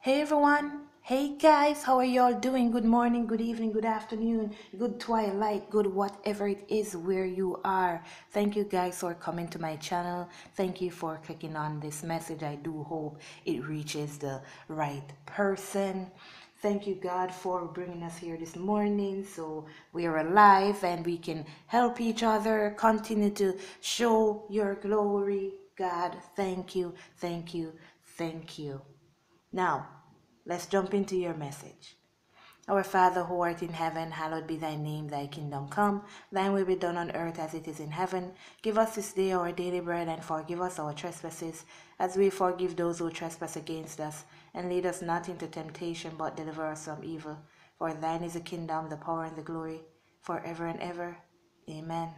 Hey everyone, hey guys, how are y'all doing? Good morning, good evening, good afternoon, good twilight, good whatever it is where you are. Thank you guys for coming to my channel. Thank you for clicking on this message. I do hope it reaches the right person. Thank you, God, for bringing us here this morning so we are alive and we can help each other. Continue to show your glory. God, thank you, thank you, thank you. Now, let's jump into your message. Our Father who art in heaven, hallowed be thy name, thy kingdom come, thine will be done on earth as it is in heaven. Give us this day our daily bread, and forgive us our trespasses, as we forgive those who trespass against us. And lead us not into temptation, but deliver us from evil. For thine is the kingdom, the power, and the glory, forever and ever. Amen.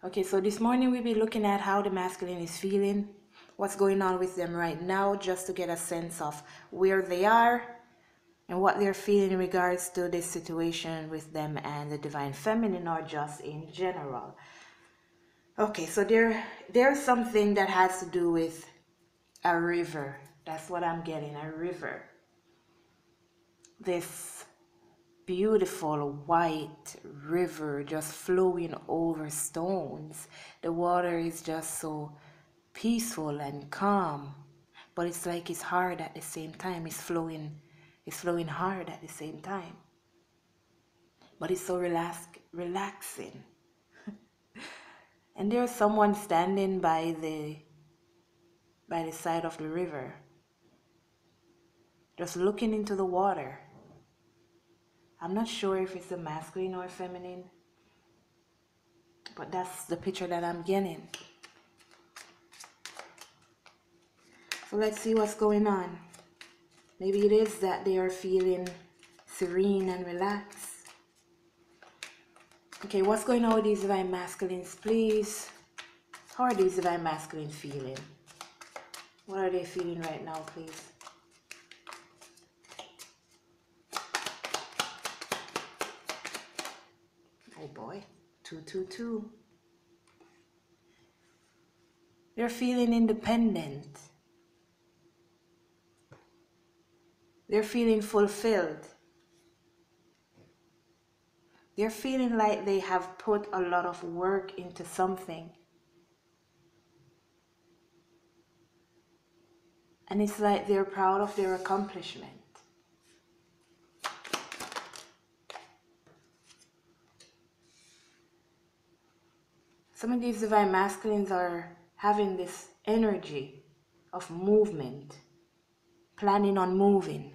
Okay, so this morning we'll be looking at how the masculine is feeling, what's going on with them right now, just to get a sense of where they are and what they're feeling in regards to this situation with them and the divine feminine, or just in general. Okay, so there's something that has to do with a river. That's what I'm getting, a river. This beautiful white river just flowing over stones. The water is just so peaceful and calm, but it's like it's hard at the same time. It's flowing hard at the same time, but it's so relaxing. And there's someone standing by the side of the river, just looking into the water. I'm not sure if it's a masculine or feminine, but that's the picture that I'm getting. So let's see what's going on. Maybe it is that they are feeling serene and relaxed. Okay, what's going on with these divine masculines, please? How are these divine masculines feeling? What are they feeling right now, please? Oh boy, 222. They're feeling independent. They're feeling fulfilled. They're feeling like they have put a lot of work into something. And it's like they're proud of their accomplishment. Some of these divine masculines are having this energy of movement, planning on moving.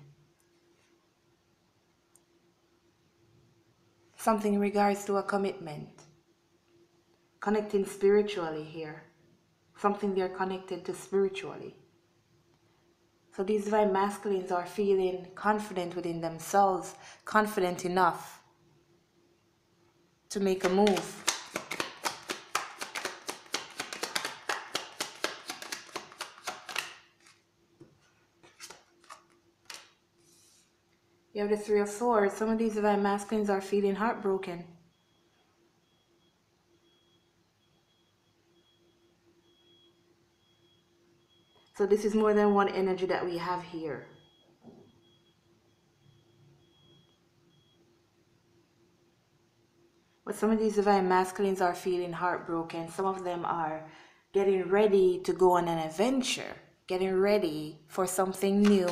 Something in regards to a commitment. Connecting spiritually here. Something they're connected to spiritually. So these divine masculines are feeling confident within themselves, confident enough to make a move. You have the Three of Swords. Some of these divine masculines are feeling heartbroken. So this is more than one energy that we have here. But some of these divine masculines are feeling heartbroken. Some of them are getting ready to go on an adventure, getting ready for something new.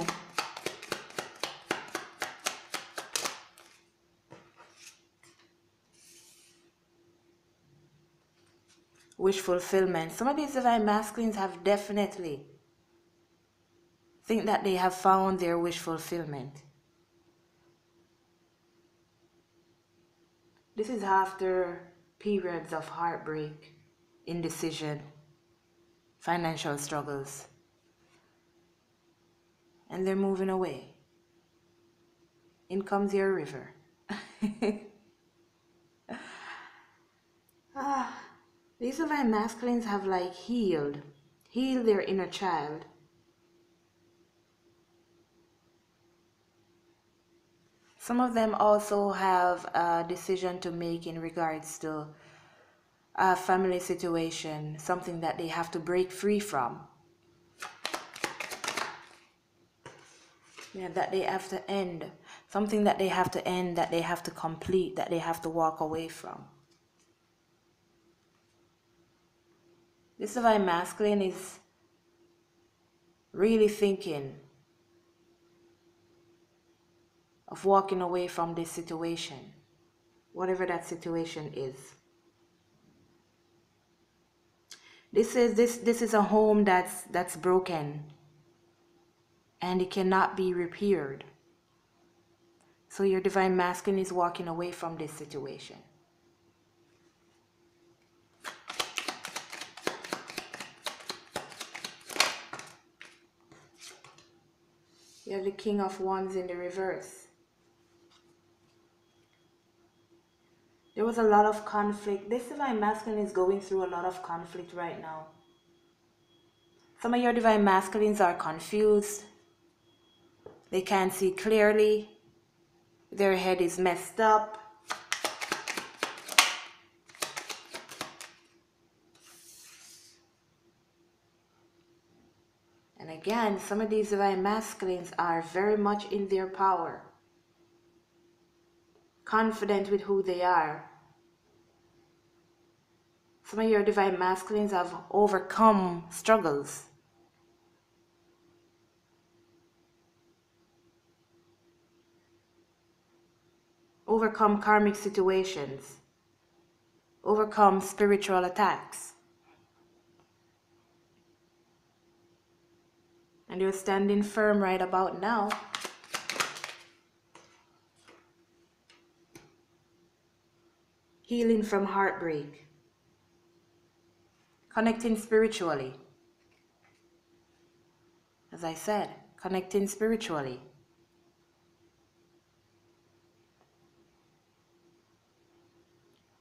Wish fulfillment. Some of these divine masculines have definitely think that they have found their wish fulfillment. This is after periods of heartbreak, indecision, financial struggles, and they're moving away. In comes your river. These divine masculines have like healed their inner child. Some of them also have a decision to make in regards to a family situation, something that they have to break free from. Yeah, that they have to end. Something that they have to end, that they have to complete, that they have to walk away from. This divine masculine is really thinking of walking away from this situation, whatever that situation is. This is a home that's broken and it cannot be repaired. So your divine masculine is walking away from this situation. You have the King of Wands in the reverse. There was a lot of conflict. This divine masculine is going through a lot of conflict right now. Some of your divine masculines are confused. They can't see clearly. Their head is messed up. And again, some of these divine masculines are very much in their power, confident with who they are. Some of your divine masculines have overcome struggles. Overcome karmic situations. Overcome spiritual attacks. And you're standing firm right about now. Healing from heartbreak. Connecting spiritually. As I said, connecting spiritually.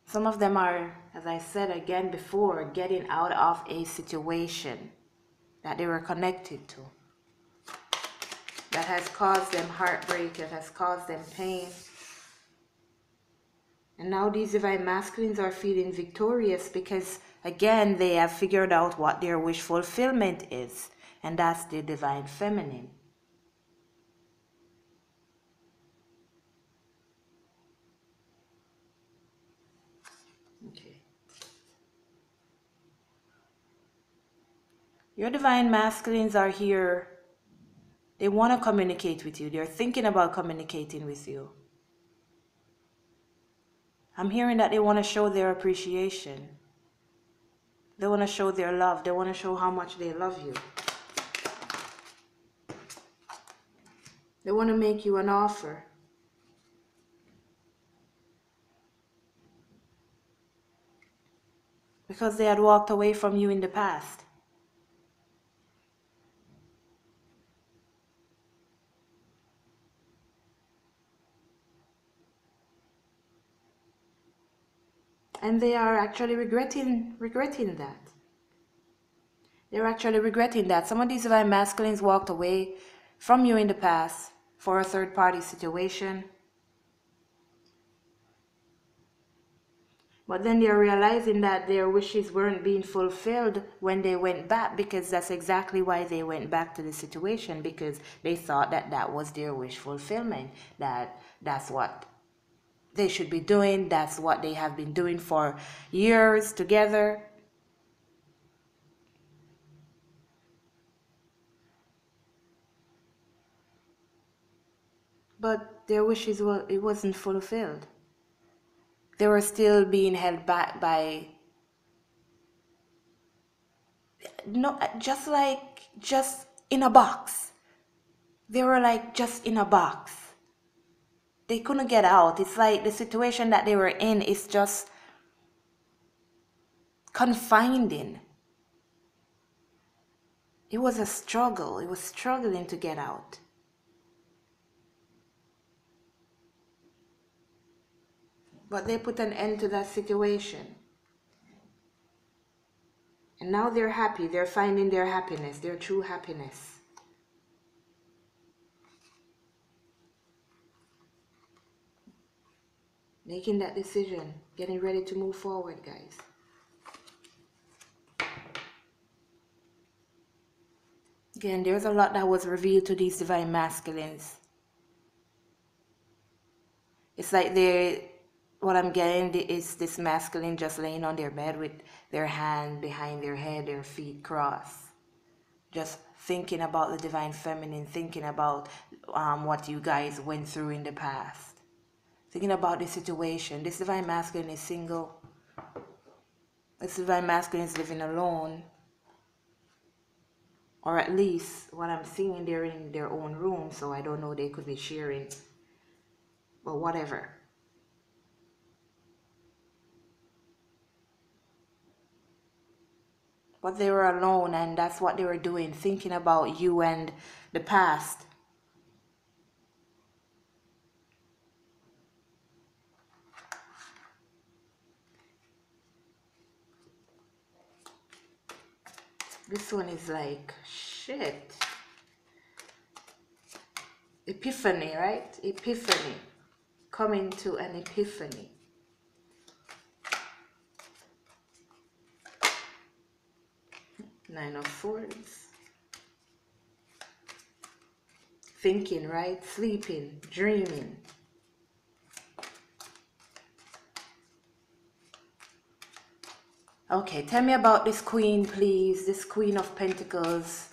Some of them are, as I said again before, getting out of a situation that they were connected to, that has caused them heartbreak, that has caused them pain. And now these divine masculines are feeling victorious because, again, they have figured out what their wish fulfillment is, and that's the divine feminine. Okay. Your divine masculines are here. They want to communicate with you. They're thinking about communicating with you. I'm hearing that they want to show their appreciation. They want to show their love. They want to show how much they love you. They want to make you an offer. Because they had walked away from you in the past. And they are actually regretting that. They're actually regretting that. Some of these divine masculines walked away from you in the past for a third-party situation. But then they're realizing that their wishes weren't being fulfilled when they went back, because that's exactly why they went back to the situation, because they thought that that was their wish fulfillment, that's what they should be doing, that's what they have been doing for years together. But their wishes, it wasn't fulfilled. They were still being held back by, no, just in a box. They were like just in a box. They couldn't get out. It's like the situation that they were in is just confining. It was a struggle. It was struggling to get out. But they put an end to that situation. And now they're happy. They're finding their happiness, their true happiness. Making that decision, getting ready to move forward, guys. Again, there's a lot that was revealed to these divine masculines. It's like what I'm getting is this masculine just laying on their bed with their hand behind their head, their feet crossed. Just thinking about the divine feminine, thinking about what you guys went through in the past. Thinking about the situation. This divine masculine is single. This divine masculine is living alone. Or at least what I'm seeing, they're in their own room, so I don't know, they could be sharing. But whatever. But they were alone, and that's what they were doing, thinking about you and the past. This one is like, shit. Epiphany, right? Epiphany. Coming to an epiphany. Nine of Swords. Thinking, right? Sleeping, dreaming. Okay, tell me about this Queen, please. This Queen of Pentacles.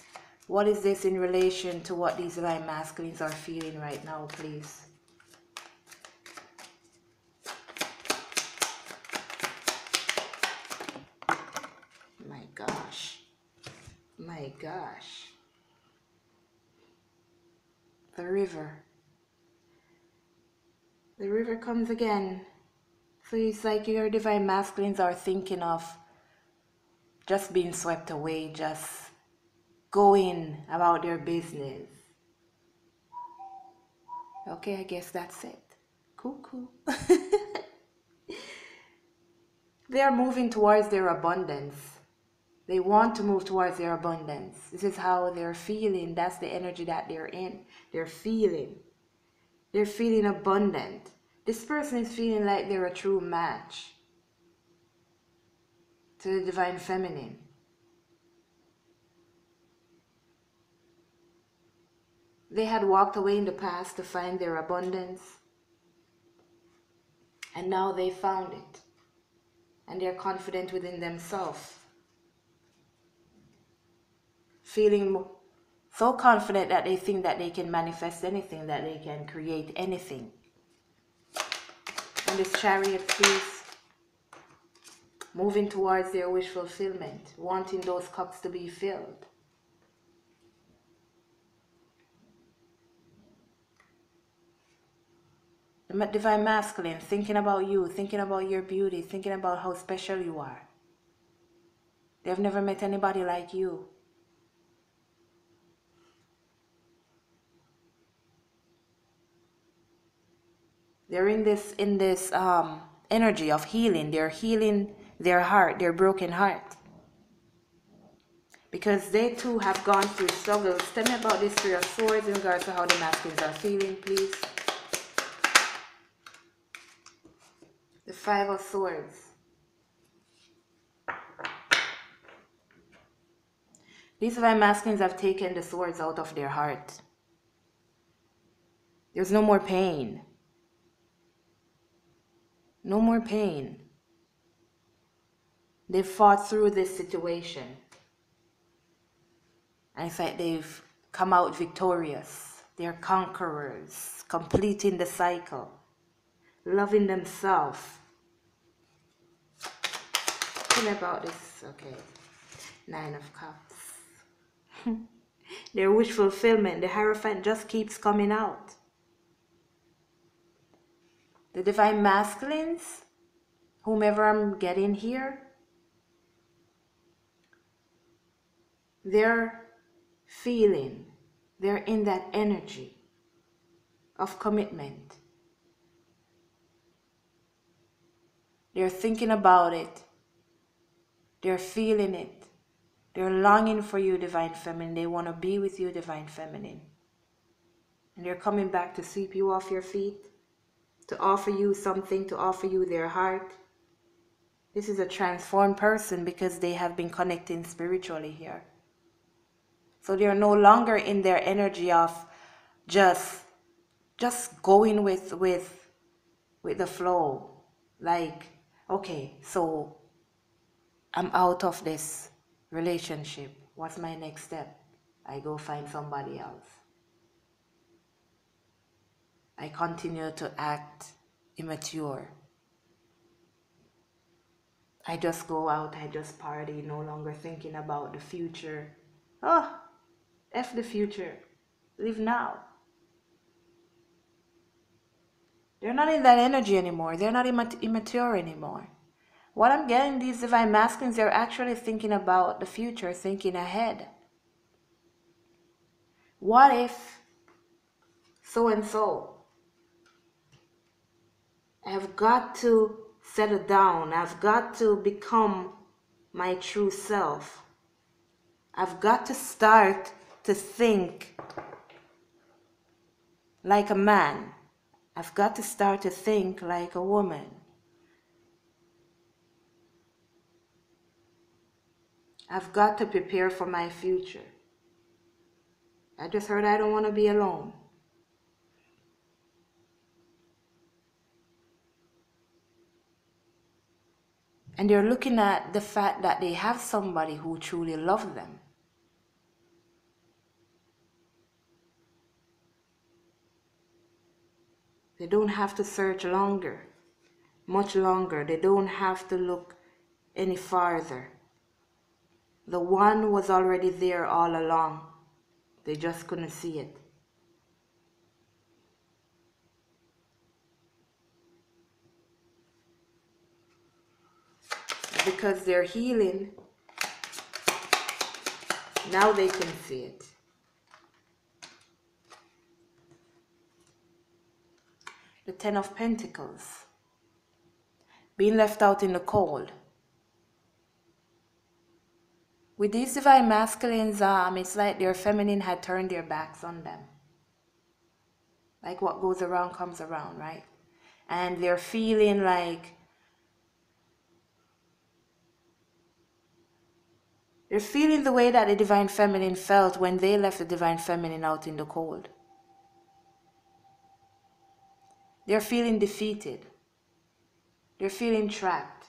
What is this in relation to what these divine masculines are feeling right now, please? My gosh. My gosh. The river. The river comes again. So it's like your divine masculines are thinking of just being swept away, just going about their business. Okay, I guess that's it. Cool, cool. They are moving towards their abundance. They want to move towards their abundance. This is how they're feeling. That's the energy that they're in. They're feeling. They're feeling abundant. This person is feeling like they're a true match to the divine feminine. They had walked away in the past to find their abundance. And now they found it. And they're confident within themselves. Feeling so confident that they think that they can manifest anything, that they can create anything. And this Chariot, please, moving towards their wish fulfillment, wanting those cups to be filled. The divine masculine, thinking about you, thinking about your beauty, thinking about how special you are. They've never met anybody like you. They're in this energy of healing. They're healing their heart, their broken heart. Because they too have gone through struggles. Tell me about this Three of Swords in regards to how the masculines are feeling, please. The Five of Swords. These divine masculines have taken the swords out of their heart. There's no more pain. No more pain. They've fought through this situation. And it's like they've come out victorious. They're conquerors, completing the cycle, loving themselves. Tell me about this. Okay. Nine of Cups. Their wish fulfillment. The Hierophant just keeps coming out. The divine masculines, whomever I'm getting here, they're feeling, they're in that energy of commitment. They're thinking about it. They're feeling it. They're longing for you, divine feminine. They want to be with you, divine feminine. And they're coming back to sweep you off your feet, to offer you something, to offer you their heart. This is a transformed person because they have been connecting spiritually here. So they're no longer in their energy of just going with the flow. Like, okay, so I'm out of this relationship. What's my next step? I go find somebody else. I continue to act immature. I just go out, I just party, no longer thinking about the future. Oh, F the future. Live now. They're not in that energy anymore. They're not immature anymore. What I'm getting, these divine masculines, they're actually thinking about the future, thinking ahead. What if so and so? I've got to settle down. I've got to become my true self. I've got to start to think like a man. I've got to start to think like a woman. I've got to prepare for my future. I just heard I don't want to be alone. And they're looking at the fact that they have somebody who truly loves them. They don't have to search longer, much longer. They don't have to look any farther. The one was already there all along. They just couldn't see it. Because they're healing, now they can see it. The Ten of Pentacles. Being left out in the cold. With these divine masculines, it's like their feminine had turned their backs on them. Like what goes around comes around, right? And they're feeling like they're feeling the way that the divine feminine felt when they left the divine feminine out in the cold. They're feeling defeated. They're feeling trapped.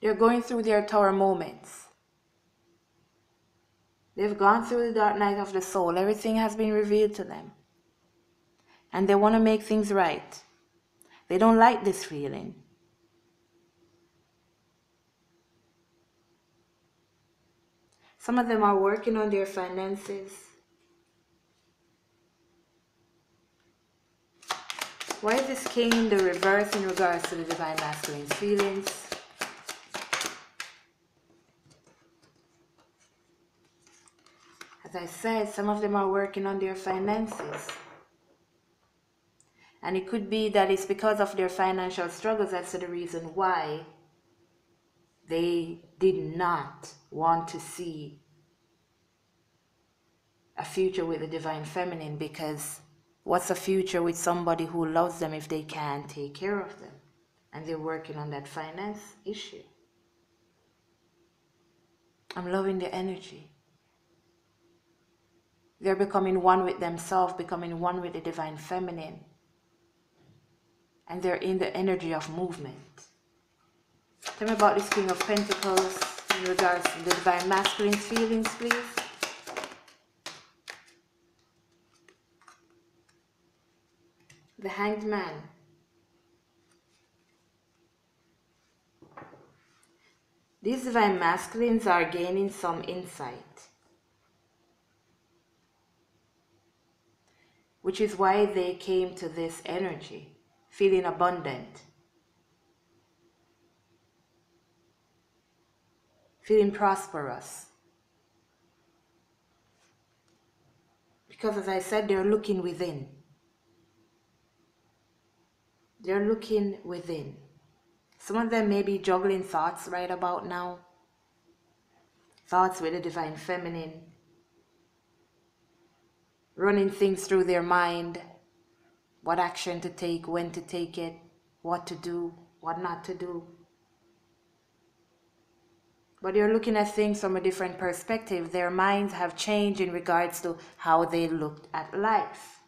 They're going through their tower moments. They've gone through the dark night of the soul. Everything has been revealed to them. And they want to make things right. They don't like this feeling. Some of them are working on their finances. Why is this king in the reverse in regards to the divine masculine's feelings? As I said, some of them are working on their finances. And it could be that it's because of their financial struggles that's the reason why they did not want to see a future with the divine feminine, because what's a future with somebody who loves them if they can't take care of them? And they're working on that finance issue. I'm loving the energy. They're becoming one with themselves, becoming one with the divine feminine. And they're in the energy of movement. Tell me about this King of Pentacles in regards to the divine masculine feelings, please. The Hanged Man. These divine masculines are gaining some insight, which is why they came to this energy, feeling abundant, feeling prosperous. Because as I said, they're looking within. They're looking within. Some of them may be juggling thoughts right about now. Thoughts with the divine feminine. Running things through their mind. What action to take, when to take it, what to do, what not to do. But they're looking at things from a different perspective. Their minds have changed in regards to how they looked at life.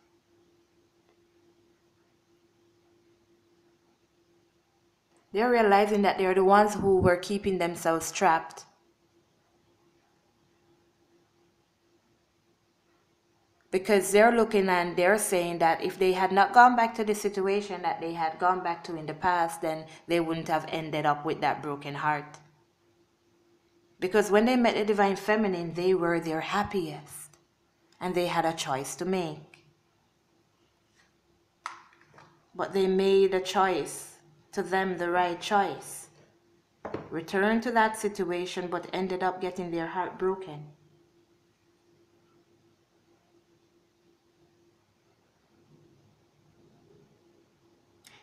They're realizing that they're the ones who were keeping themselves trapped. Because they're looking and they're saying that if they had not gone back to the situation that they had gone back to in the past, then they wouldn't have ended up with that broken heart. Because when they met the Divine Feminine, they were their happiest. And they had a choice to make. But they made a choice, to them the right choice. Returned to that situation, but ended up getting their heart broken.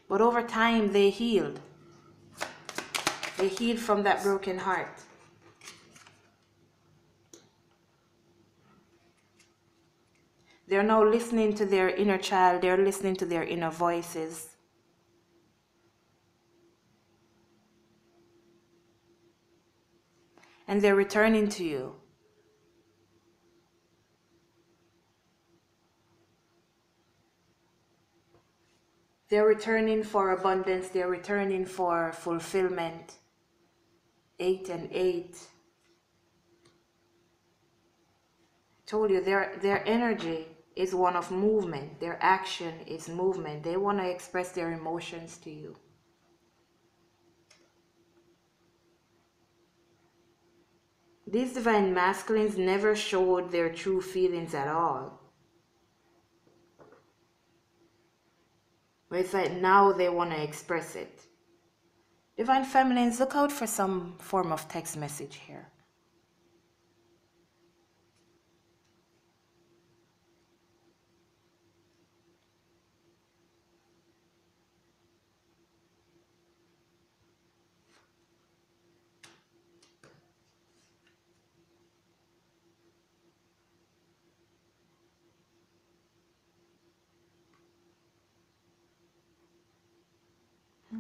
But over time, they healed. They healed from that broken heart. They're now listening to their inner child. They're listening to their inner voices. And they're returning to you. They're returning for abundance. They're returning for fulfillment. 8 and 8. Told you, their energy is one of movement. Their action is movement. They want to express their emotions to you. These divine masculines never showed their true feelings at all. But it's like now they want to express it. Divine feminines, look out for some form of text message here.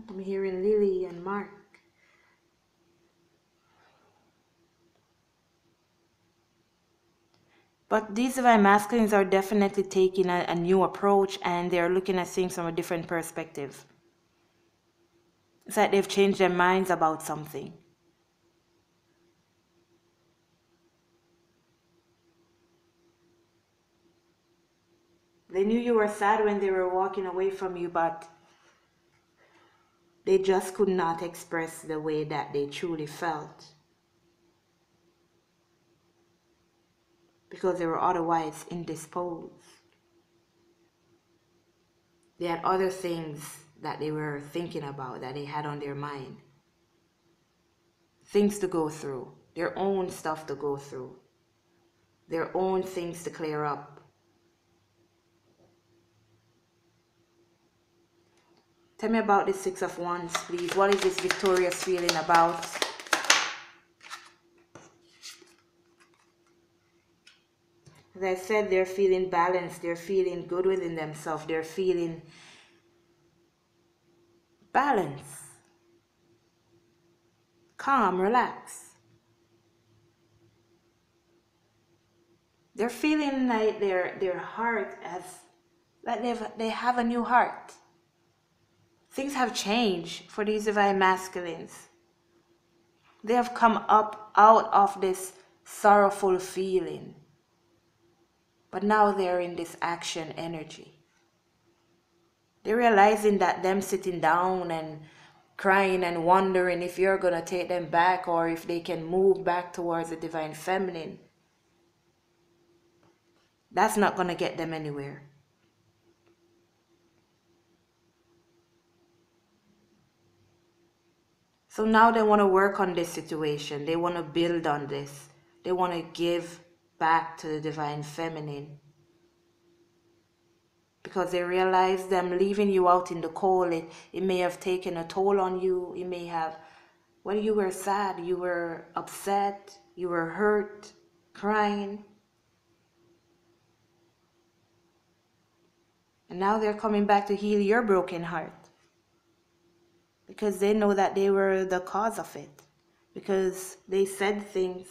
I'm hearing Lily and Mark. But these divine masculines are definitely taking a new approach, and they're looking at things from a different perspective. It's like they've changed their minds about something. They knew you were sad when they were walking away from you, but they just could not express the way that they truly felt. Because they were otherwise indisposed. They had other things that they were thinking about, that they had on their mind. Things to go through. Their own stuff to go through. Their own things to clear up. Tell me about the Six of Wands, please. What is this victorious feeling about? As I said, they're feeling balanced. They're feeling good within themselves. They're feeling balance. Calm, relax. They're feeling like their heart has, like they have a new heart. Things have changed for these divine masculines. They have come up out of this sorrowful feeling. But now they're in this action energy. They're realizing that them sitting down and crying and wondering if you're going to take them back or if they can move back towards the divine feminine, that's not going to get them anywhere. So now they want to work on this situation. They want to build on this. They want to give back to the divine feminine. Because they realize them leaving you out in the cold, it may have taken a toll on you. It may have, well, you were sad, you were upset, you were hurt, crying. And now they're coming back to heal your broken heart. Because they know that they were the cause of it. because they said things,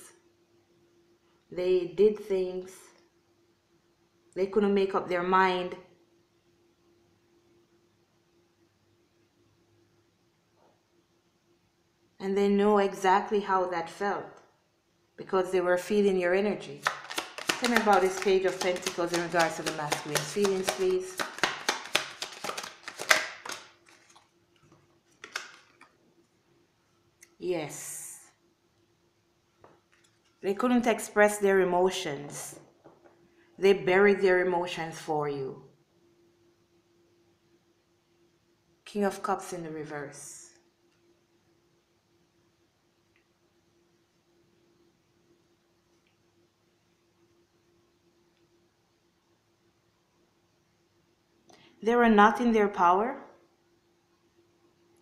they did things, they couldn't make up their mind. And they know exactly how that felt because they were feeling your energy. Tell me about this Page of Pentacles in regards to the masculine feelings, please. Yes. They couldn't express their emotions. They buried their emotions for you. King of Cups in the reverse. They were not in their power.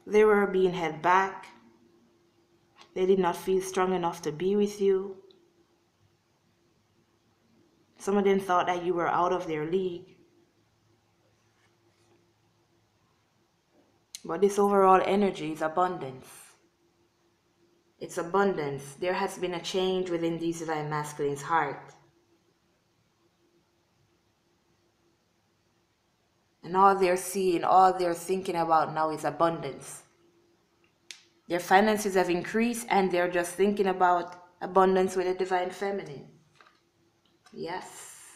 They were being held back. They did not feel strong enough to be with you. Some of them thought that you were out of their league. But this overall energy is abundance. It's abundance. There has been a change within these divine masculines' heart. And all they're seeing, all they're thinking about now is abundance. Their finances have increased and they're just thinking about abundance with the divine feminine. Yes.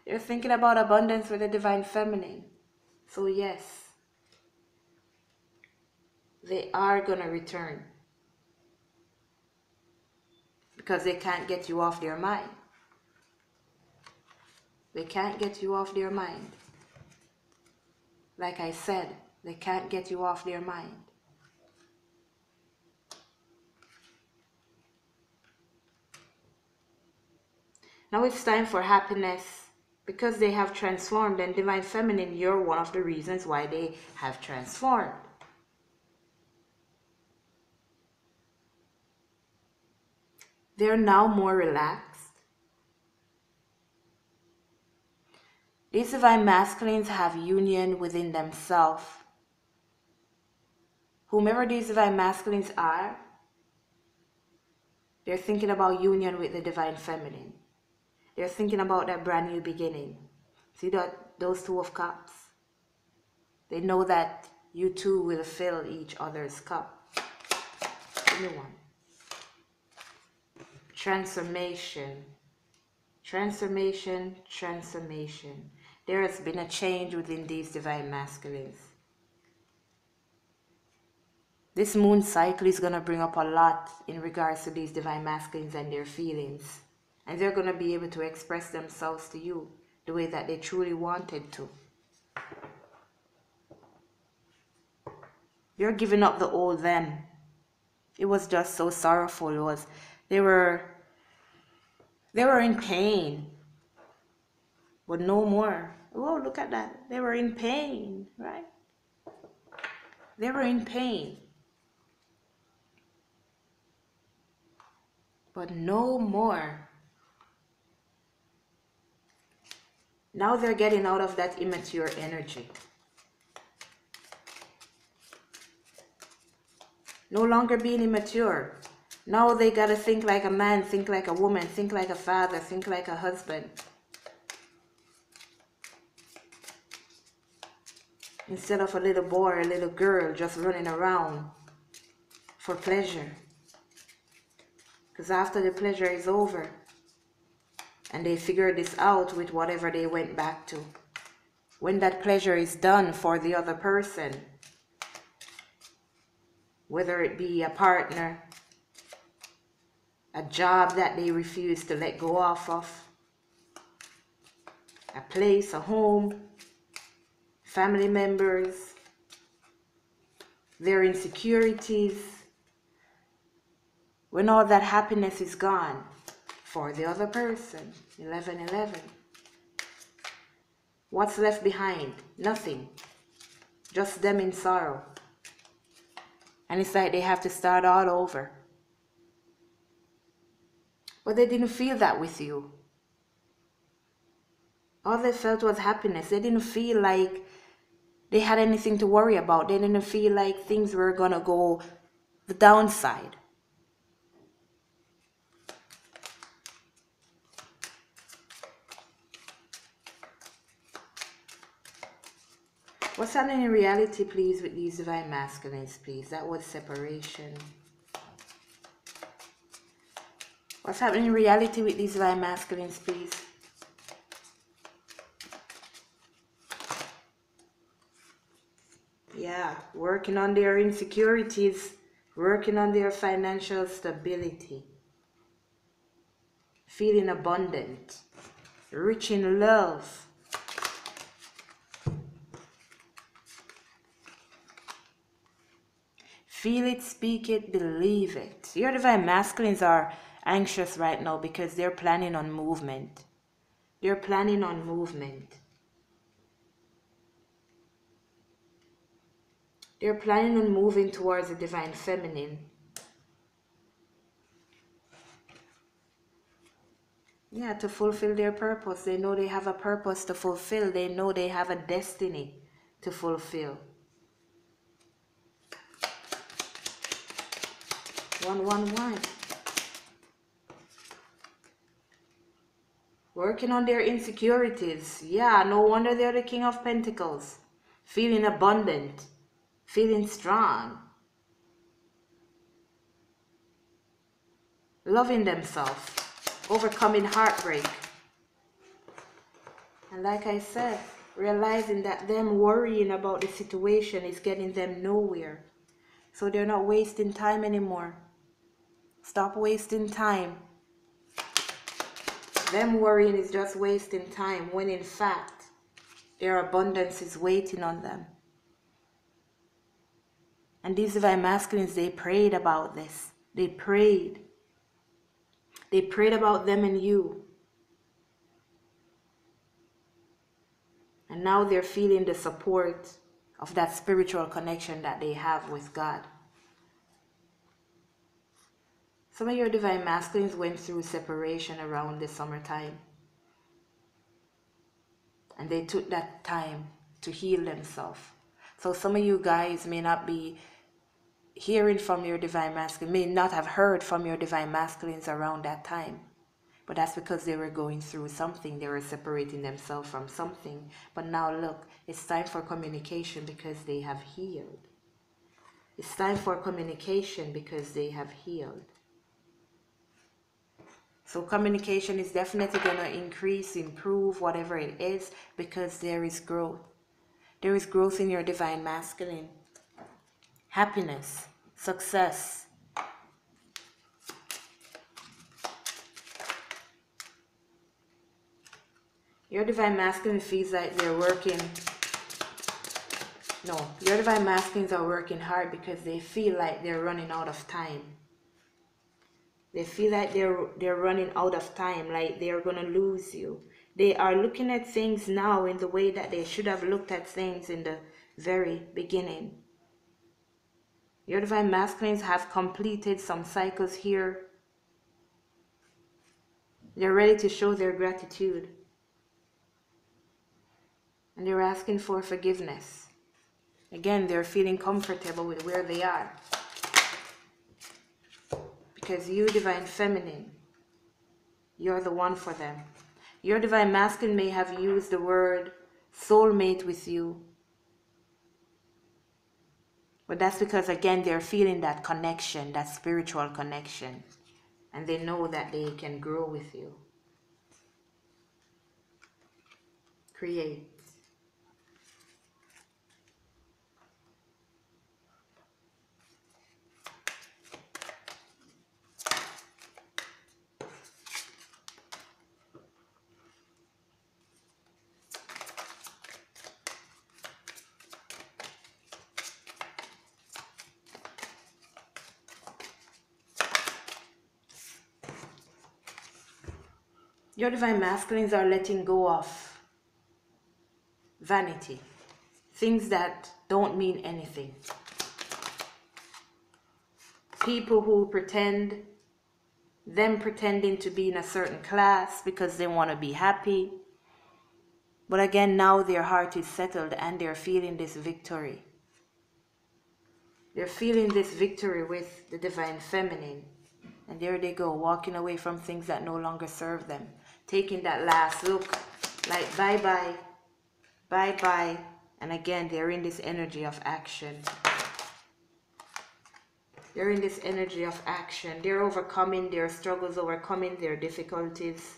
They're thinking about abundance with the divine feminine. So yes, they are going to return. Because they can't get you off their mind. They can't get you off their mind. Like I said, they can't get you off their mind. Now it's time for happiness. Because they have transformed, and divine feminine, you're one of the reasons why they have transformed. They're now more relaxed. These divine masculines have union within themselves. Whomever these divine masculines are, they're thinking about union with the divine feminine. They're thinking about that brand new beginning. See those Two of Cups? They know that you two will fill each other's cup. Give me one. Transformation. Transformation, transformation. There has been a change within these divine masculines. This moon cycle is going to bring up a lot in regards to these divine masculines and their feelings. And they're going to be able to express themselves to you the way that they truly wanted to. You're giving up the old them. It was just so sorrowful. They were in pain. But no more. Oh, look at that. They were in pain, right? They were in pain. But no more. Now they're getting out of that immature energy. No longer being immature. Now they gotta think like a man, think like a woman, think like a father, think like a husband. Instead of a little boy or a little girl just running around for pleasure. Because after the pleasure is over, and they figure this out with whatever they went back to, when that pleasure is done for the other person, whether it be a partner, a job that they refuse to let go off of, a place, a home, family members, their insecurities, when all that happiness is gone for the other person, 1111, what's left behind? Nothing. Just them in sorrow. And it's like they have to start all over. But they didn't feel that with you. All they felt was happiness. They didn't feel like they had anything to worry about. They didn't feel like things were gonna go the downside. What's happening in reality, please, with these divine masculines, please? That was separation. What's happening in reality with these divine masculines, please? Yeah, working on their insecurities, working on their financial stability, feeling abundant, rich in love. Feel it, speak it, believe it. Your divine masculines are anxious right now because they're planning on movement. They're planning on movement. They're planning on moving towards the divine feminine. Yeah, to fulfill their purpose. They know they have a purpose to fulfill. They know they have a destiny to fulfill. 111. Working on their insecurities. Yeah, no wonder they're the King of Pentacles. Feeling abundant. Feeling strong. Loving themselves. Overcoming heartbreak. And like I said, realizing that them worrying about the situation is getting them nowhere. So they're not wasting time anymore. Stop wasting time. Them worrying is just wasting time, when in fact, their abundance is waiting on them. And these divine masculines, they prayed about this. They prayed. They prayed about them and you. And now they're feeling the support of that spiritual connection that they have with God. Some of your divine masculines went through separation around the summertime. And they took that time to heal themselves. So some of you guys may not be hearing from your divine masculine, may not have heard from your divine masculines around that time. But that's because they were going through something. They were separating themselves from something. But now look, it's time for communication because they have healed. It's time for communication because they have healed. So communication is definitely going to increase, improve, whatever it is, because there is growth. There is growth in your divine masculine. Happiness, success. Your divine masculine feels like they're working. No, your divine masculines are working hard because they feel like they're running out of time. They feel like they're running out of time, like they're going to lose you. They are looking at things now in the way that they should have looked at things in the very beginning. Your divine masculines have completed some cycles here. They're ready to show their gratitude. And they're asking for forgiveness. Again, they're feeling comfortable with where they are. Because you, divine feminine, you're the one for them. Your divine masculine may have used the word soulmate with you. But that's because, again, they're feeling that connection, that spiritual connection. And they know that they can grow with you. Create. Your divine masculines are letting go of vanity. Things that don't mean anything. People who pretend, them pretending to be in a certain class because they want to be happy. But again, now their heart is settled and they're feeling this victory. They're feeling this victory with the divine feminine. And there they go, walking away from things that no longer serve them. Taking that last look, like bye-bye, bye-bye. And again, they're in this energy of action. They're in this energy of action. They're overcoming their struggles, overcoming their difficulties.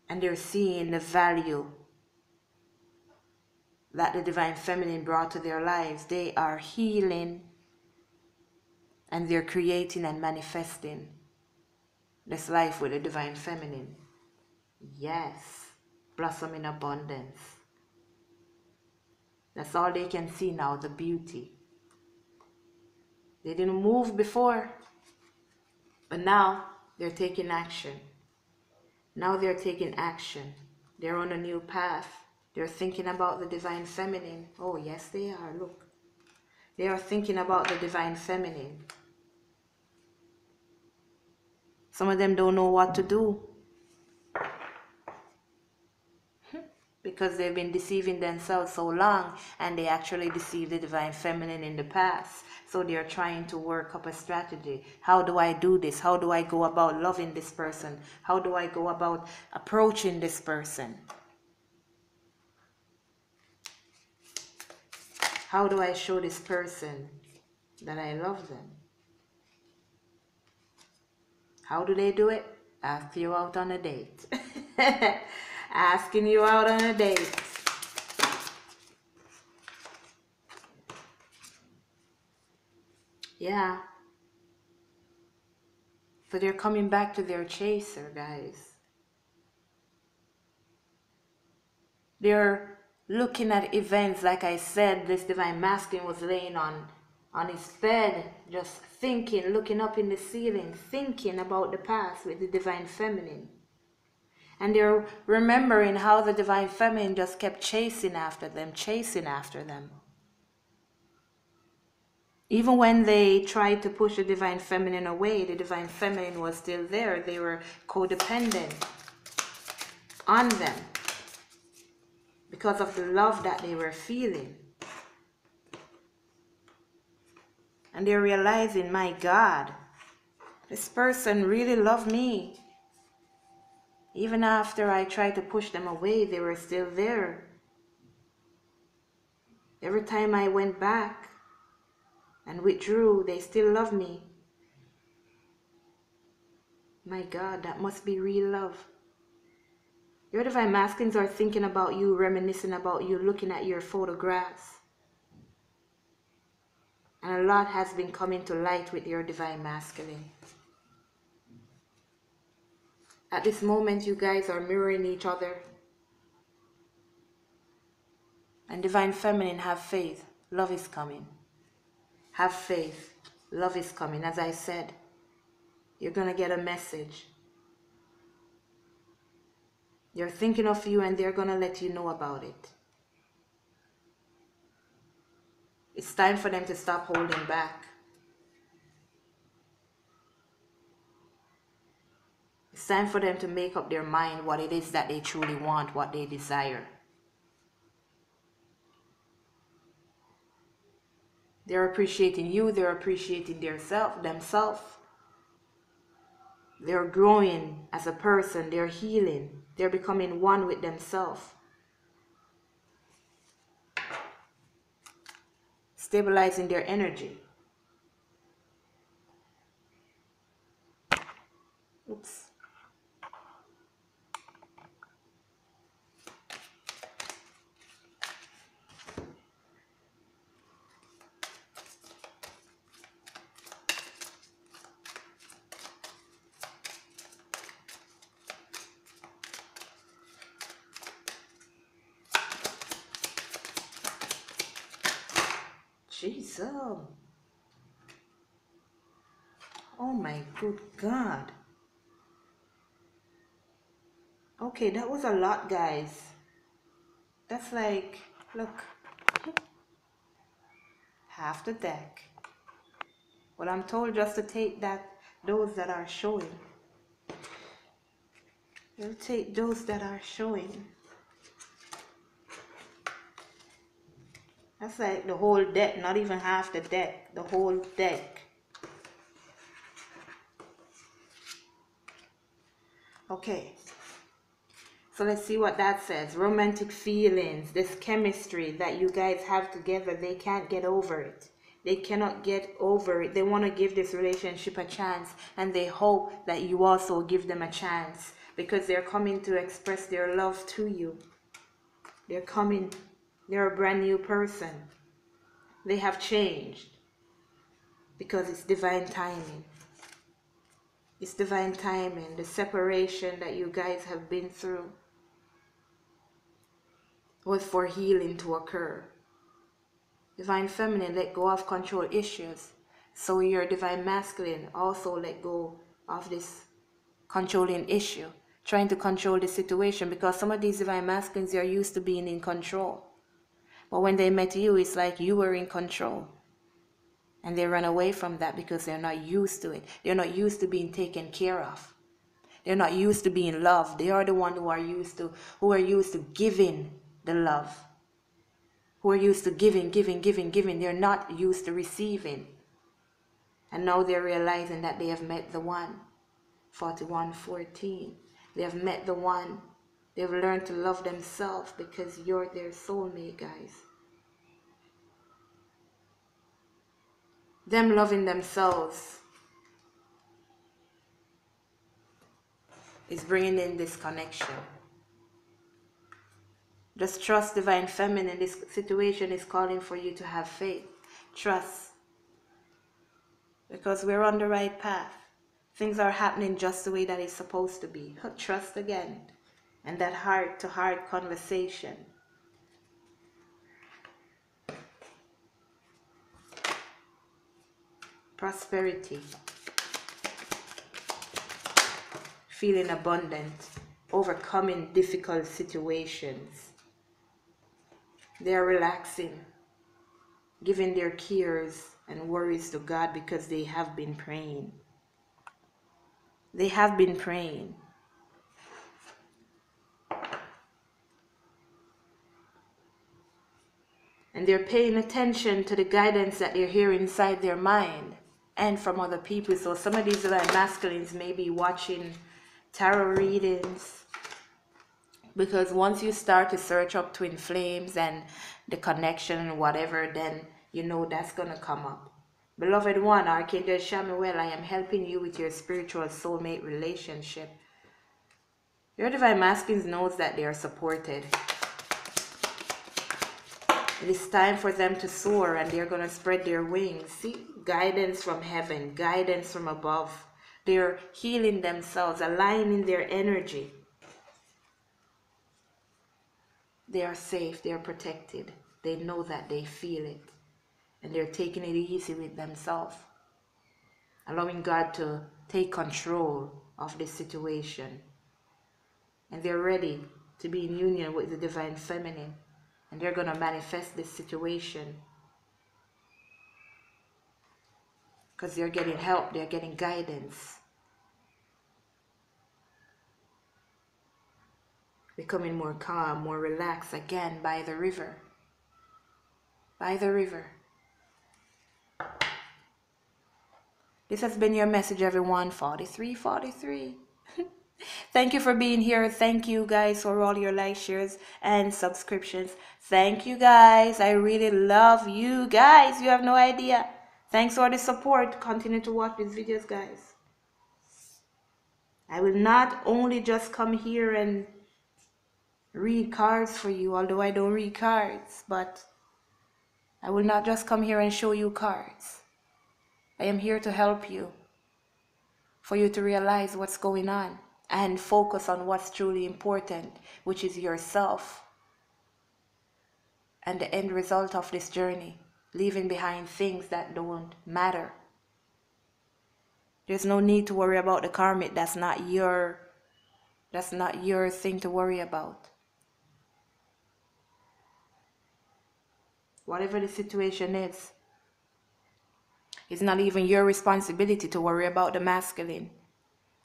And they're seeing the value that the divine feminine brought to their lives. They are healing and they're creating and manifesting this life with the divine feminine. Yes, blossom in abundance. That's all they can see now, the beauty. They didn't move before, but now they're taking action. Now they're taking action. They're on a new path. They're thinking about the divine feminine. Oh, yes, they are. Look. They are thinking about the divine feminine. Some of them don't know what to do because they've been deceiving themselves so long, and they actually deceived the divine feminine in the past. So they're trying to work up a strategy. How do I do this? How do I go about loving this person? How do I go about approaching this person? How do I show this person that I love them? How do they do it? Ask you out on a date. Asking you out on a date. Yeah. So they're coming back to their chaser, guys. They're looking at events. Like I said, this divine masculine was laying on his bed, just thinking, looking up in the ceiling, thinking about the past with the divine feminine. And they're remembering how the divine feminine just kept chasing after them, chasing after them. Even when they tried to push the divine feminine away, the divine feminine was still there. They were codependent on them because of the love that they were feeling. And they're realizing, my God, this person really loved me. Even after I tried to push them away, they were still there. Every time I went back and withdrew, they still love me. My God, that must be real love. Your divine masculines are thinking about you, reminiscing about you, looking at your photographs. And a lot has been coming to light with your divine masculine. At this moment, you guys are mirroring each other. And divine feminine, have faith. Love is coming. Have faith. Love is coming. As I said, you're going to get a message. They're thinking of you and they're going to let you know about it. It's time for them to stop holding back. It's time for them to make up their mind what it is that they truly want, what they desire. They're appreciating you. They're appreciating themselves. They're growing as a person. They're healing. They're becoming one with themselves. Stabilizing their energy. Oops. Jesus. Oh my good God. Okay, that was a lot, guys. That's like, look, half the deck. Well, I'm told just to take those that are showing. We'll take those that are showing. That's like the whole deck, not even half the deck, the whole deck. Okay. So let's see what that says. Romantic feelings, this chemistry that you guys have together, they can't get over it. They cannot get over it. They want to give this relationship a chance, and they hope that you also give them a chance, because they're coming to express their love to you. They're coming, they're a brand new person. They have changed because it's divine timing. It's divine timing. The separation that you guys have been through was for healing to occur. Divine feminine, let go of control issues. So your divine masculine also let go of this controlling issue, trying to control the situation, because some of these divine masculines are used to being in control. But when they met you, it's like you were in control. And they run away from that because they're not used to it. They're not used to being taken care of. They're not used to being loved. They are the ones who are used to giving the love. Who are used to giving. They're not used to receiving. And now they're realizing that they have met the one. 41:14. They have met the one. They've learned to love themselves because you're their soulmate, guys. Them loving themselves is bringing in this connection. Just trust divine feminine. This situation is calling for you to have faith. Trust. Because we're on the right path. Things are happening just the way that it's supposed to be. Trust again. And that heart-to-heart conversation. Prosperity. Feeling abundant. Overcoming difficult situations. They are relaxing. Giving their cares and worries to God because they have been praying. They have been praying. And they're paying attention to the guidance that they hear inside their mind and from other people. So some of these divine masculines may be watching tarot readings, because once you start to search up twin flames and the connection and whatever, then you know that's going to come up. Beloved one, Archangel Shamuel, I am helping you with your spiritual soulmate relationship. Your divine masculines knows that they are supported. It is time for them to soar, and they're going to spread their wings. See, guidance from heaven, guidance from above. They're healing themselves, aligning their energy. They are safe, they're protected. They know that, they feel it. And they're taking it easy with themselves. Allowing God to take control of this situation. And they're ready to be in union with the divine feminine. And they're going to manifest this situation. Because they're getting help, they're getting guidance. Becoming more calm, more relaxed again by the river. By the river. This has been your message, everyone. 4343. Thank you for being here. Thank you guys for all your likes, shares, and subscriptions. Thank you guys. I really love you guys. You have no idea. Thanks for the support. Continue to watch these videos, guys. I will not only just come here and read cards for you, although I don't read cards, but I will not just come here and show you cards. I am here to help you, for you to realize what's going on and focus on what's truly important, which is yourself and the end result of this journey, leaving behind things that don't matter. There's no need to worry about the karmic. That's not your thing to worry about. Whatever the situation is, it's not even your responsibility to worry about the masculine.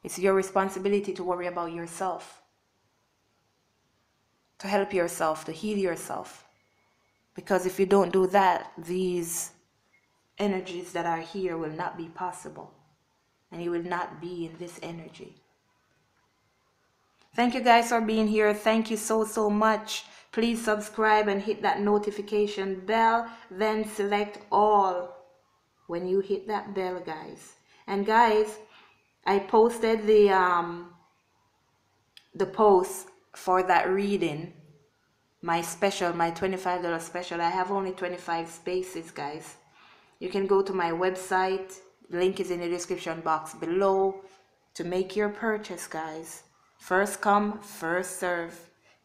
It's your responsibility to worry about yourself. to help yourself, to heal yourself. Because if you don't do that, these energies that are here will not be possible. And you will not be in this energy. Thank you guys for being here. Thank you so much. Please subscribe and hit that notification bell. Then select all when you hit that bell, guys. And guys, I posted the post for that reading. My special, my $25 special. I have only 25 spaces, guys. You can go to my website. Link is in the description box below to make your purchase, guys. First come, first serve.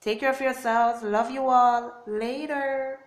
Take care of yourselves. Love you all. Later.